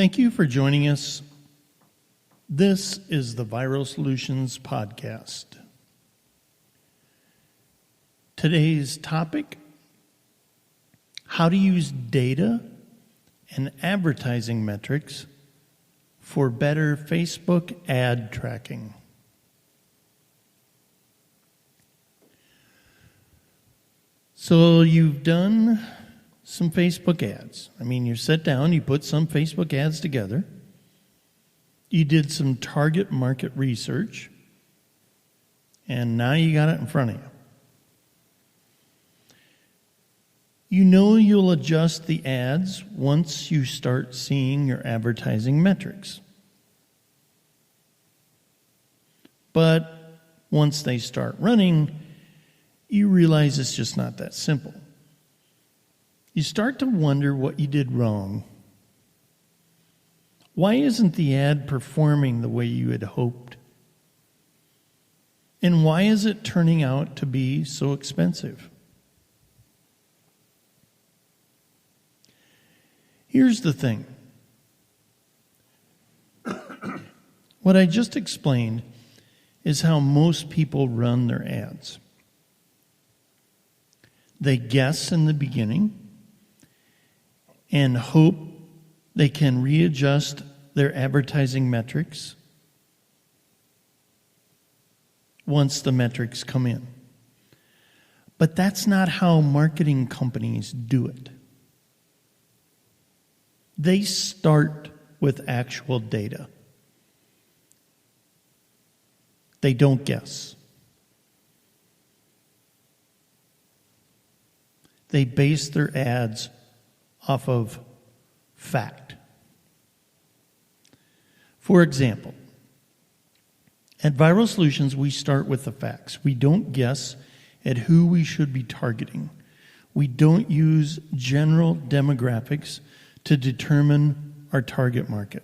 Thank you for joining us. This is the Viral Solutions Podcast. Today's topic, how to use data and advertising metrics for better Facebook ad tracking. So you've done some Facebook ads. You sit down, you put some Facebook ads together. You did some target market research, and now you got it in front of you. You know you'll adjust the ads once you start seeing your advertising metrics. But once they start running, you realize it's just not that simple. You start to wonder what you did wrong. Why isn't the ad performing the way you had hoped? And why is it turning out to be so expensive? Here's the thing. What I just explained is how most people run their ads. They guess in the beginning and hope they can readjust their advertising metrics once the metrics come in. But that's not how marketing companies do it. They start with actual data. They don't guess. They base their ads off of fact. For example, at Viral Solutions, we start with the facts. We don't guess at who we should be targeting. We don't use general demographics to determine our target market.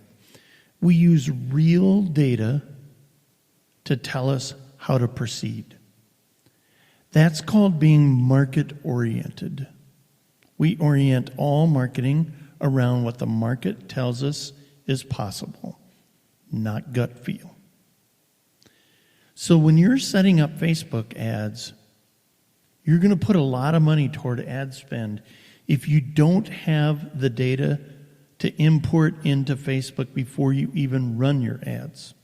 We use real data to tell us how to proceed. That's called being market-oriented. We orient all marketing around what the market tells us is possible, not gut feel. So when you're setting up Facebook ads, you're going to put a lot of money toward ad spend if you don't have the data to import into Facebook before you even run your ads.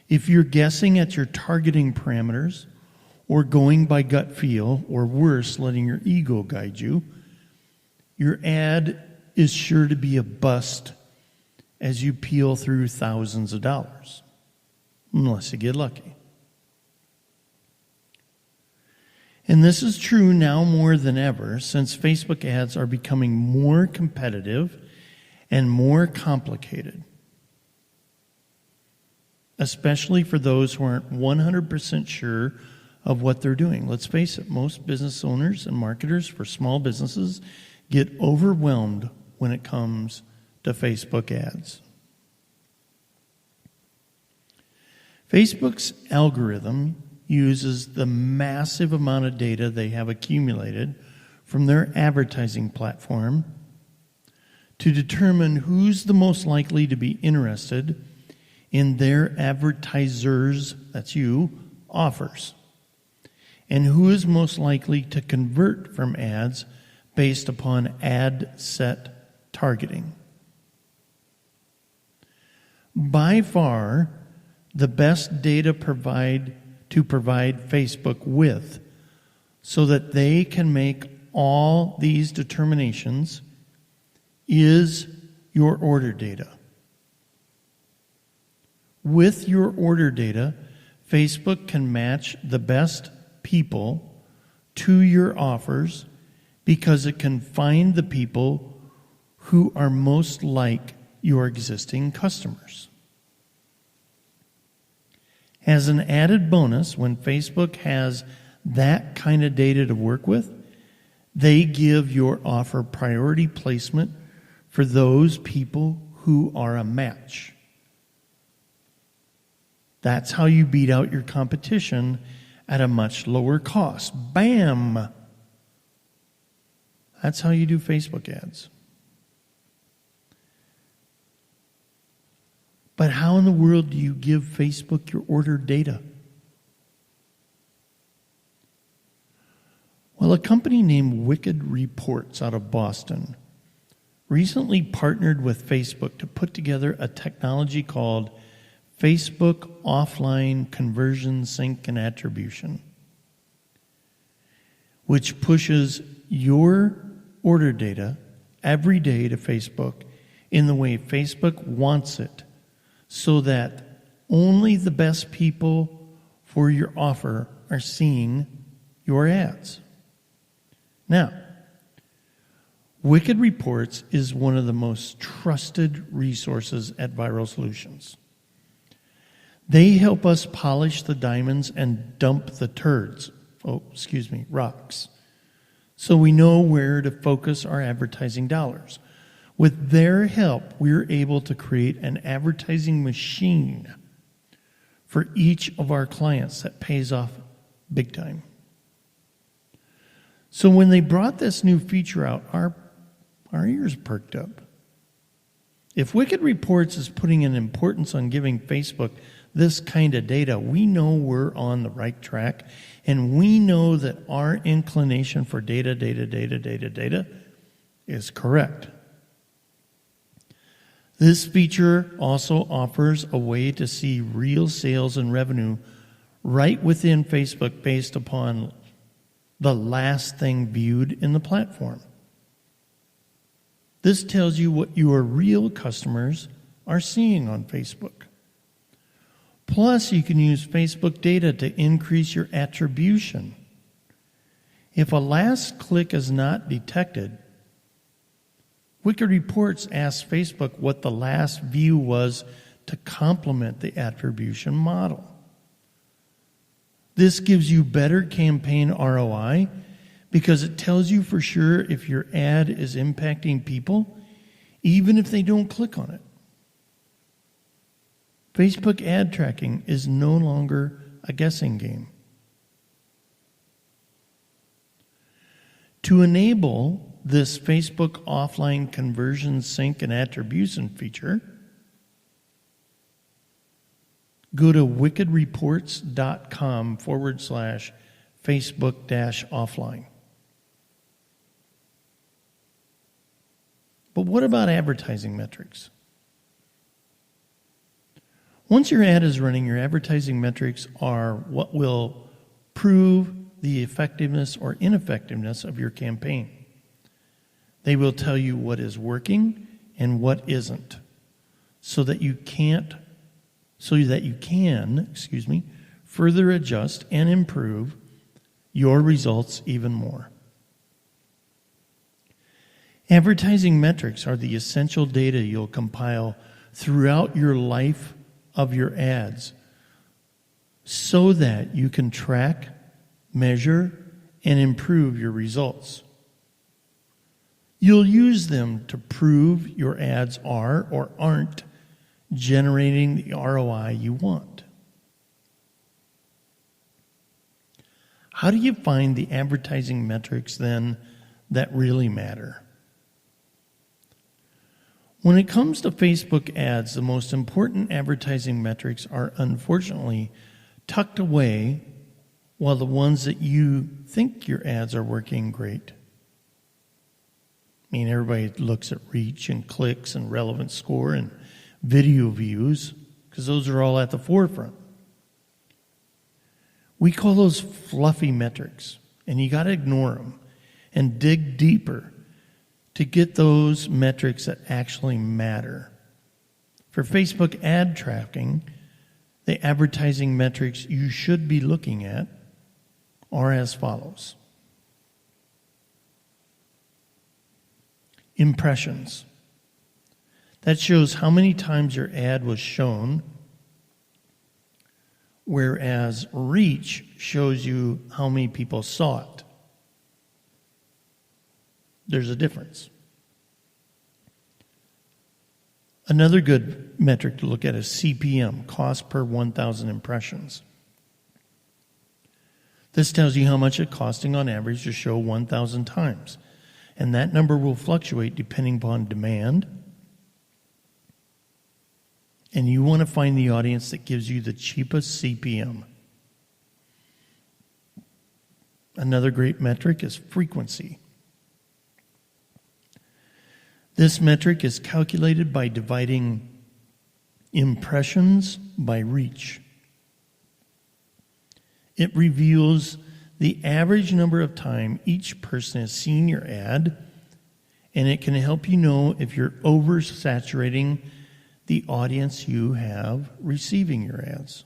If you're guessing at your targeting parameters or going by gut feel, or worse, letting your ego guide you, your ad is sure to be a bust as you peel through thousands of dollars, unless you get lucky. And this is true now more than ever, since Facebook ads are becoming more competitive and more complicated, especially for those who aren't 100% sure of what they're doing. Let's face it, most business owners and marketers for small businesses get overwhelmed when it comes to Facebook ads. Facebook's algorithm uses the massive amount of data they have accumulated from their advertising platform to determine who's the most likely to be interested in their advertisers', that's you, offers, and who is most likely to convert from ads based upon ad set targeting. By far, the best data to provide Facebook with so that they can make all these determinations is your order data. With your order data, Facebook can match the best people to your offers because it can find the people who are most like your existing customers. As an added bonus, when Facebook has that kind of data to work with, they give your offer priority placement for those people who are a match. That's how you beat out your competition at a much lower cost. Bam! That's how you do Facebook ads. But how in the world do you give Facebook your order data? Well, a company named Wicked Reports out of Boston recently partnered with Facebook to put together a technology called Facebook Offline Conversion Sync and Attribution, which pushes your order data every day to Facebook in the way Facebook wants it, so that only the best people for your offer are seeing your ads. Now, Wicked Reports is one of the most trusted resources at Viral Solutions. They help us polish the diamonds and dump the turds, rocks, so we know where to focus our advertising dollars. With their help, we're able to create an advertising machine for each of our clients that pays off big time. So when they brought this new feature out, our ears perked up. If Wicked Reports is putting an importance on giving Facebook this kind of data, we know we're on the right track, and we know that our inclination for data is correct. This feature also offers a way to see real sales and revenue right within Facebook based upon the last thing viewed in the platform. This tells you what your real customers are seeing on Facebook. Plus, you can use Facebook data to increase your attribution. If a last click is not detected, Wicked Reports asks Facebook what the last view was to complement the attribution model. This gives you better campaign ROI because it tells you for sure if your ad is impacting people, even if they don't click on it. Facebook ad tracking is no longer a guessing game. To enable this Facebook offline conversion sync and attribution feature, go to wickedreports.com/Facebook-offline. But what about advertising metrics? Once your ad is running, your advertising metrics are what will prove the effectiveness or ineffectiveness of your campaign. They will tell you what is working and what isn't, so that you can further adjust and improve your results even more. Advertising metrics are the essential data you'll compile throughout your life of your ads so that you can track, measure, and improve your results. You'll use them to prove your ads are or aren't generating the ROI you want. How do you find the advertising metrics then that really matter? When it comes to Facebook ads, the most important advertising metrics are unfortunately tucked away, while the ones that you think your ads are working great. I mean, everybody looks at reach and clicks and relevance score and video views because those are all at the forefront. We call those fluffy metrics, and you got to ignore them and dig deeper to get those metrics that actually matter. For Facebook ad tracking, the advertising metrics you should be looking at are as follows. Impressions. That shows how many times your ad was shown, whereas reach shows you how many people saw it. There's a difference. Another good metric to look at is CPM, cost per 1,000 impressions. This tells you how much it's costing on average to show 1,000 times. And that number will fluctuate depending upon demand And you want to find the audience that gives you the cheapest CPM. Another great metric is frequency. This metric is calculated by dividing impressions by reach. It reveals the average number of time each person has seen your ad, and it can help you know if you're oversaturating the audience you have receiving your ads.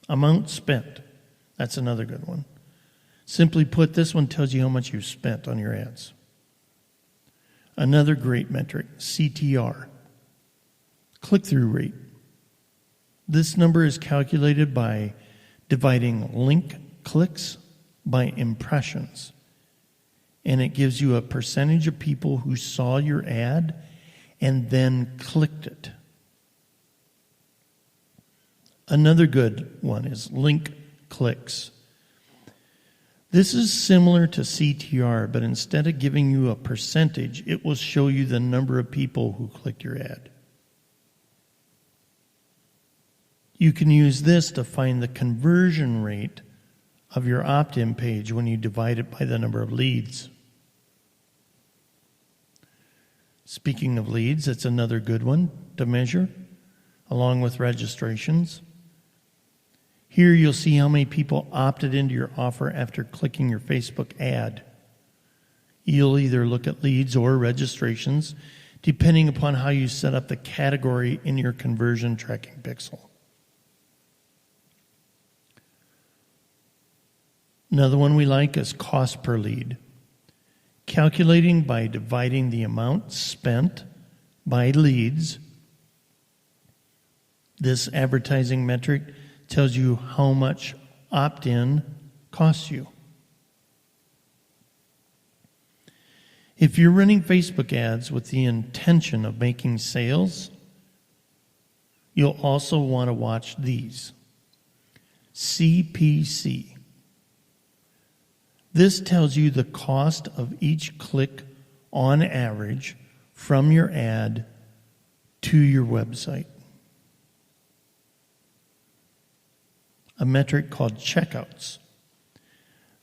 Amount spent. That's another good one. Simply put, this one tells you how much you've spent on your ads. Another great metric, Ctr Click-Through Rate. This number is calculated by dividing link clicks by impressions. And it gives you a percentage of people who saw your ad and then clicked it. Another good one is link clicks. This is similar to CTR, but instead of giving you a percentage, it will show you the number of people who clicked your ad. You can use this to find the conversion rate of your opt-in page when you divide it by the number of leads. Speaking of leads, it's another good one to measure, along with registrations. Here you'll see how many people opted into your offer after clicking your Facebook ad. You'll either look at leads or registrations, depending upon how you set up the category in your conversion tracking pixel. Another one we like is cost per lead. Calculating by dividing the amount spent by leads. This advertising metric tells you how much opt-in costs you. If you're running Facebook ads with the intention of making sales, you'll also want to watch these. CPC. This tells you the cost of each click on average from your ad to your website. A metric called checkouts.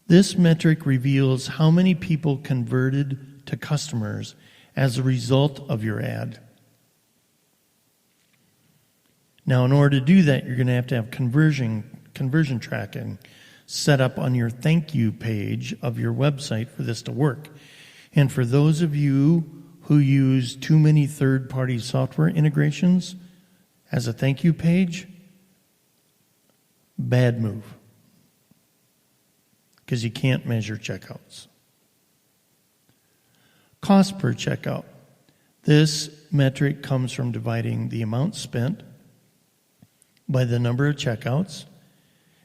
This metric reveals how many people converted to customers as a result of your ad. Now, in order to do that, you're going to have conversion tracking set up on your thank you page of your website for this to work. And for those of you who use too many third-party software integrations as a thank you page, bad move, because you can't measure checkouts. Cost per checkout. This metric comes from dividing the amount spent by the number of checkouts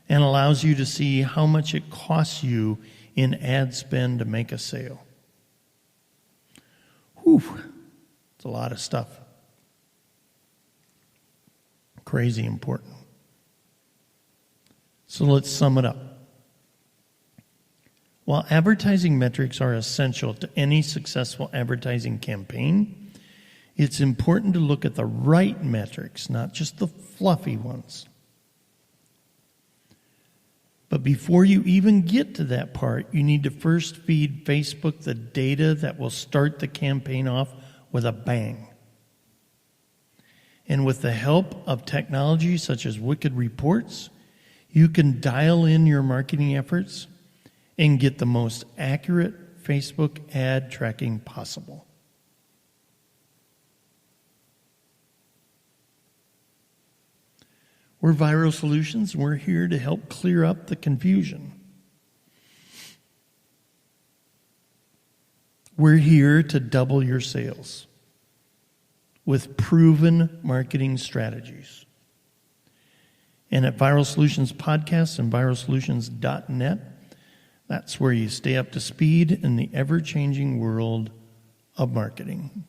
and allows you to see how much it costs you in ad spend to make a sale. Whew, it's a lot of stuff. Crazy important. So let's sum it up. While advertising metrics are essential to any successful advertising campaign, it's important to look at the right metrics, not just the fluffy ones. But before you even get to that part, you need to first feed Facebook the data that will start the campaign off with a bang. And with the help of technology such as Wicked Reports, you can dial in your marketing efforts and get the most accurate Facebook ad tracking possible. We're Viral Solutions, and we're here to help clear up the confusion. We're here to double your sales with proven marketing strategies. And at Viral Solutions Podcast and viralsolutions.net, that's where you stay up to speed in the ever-changing world of marketing.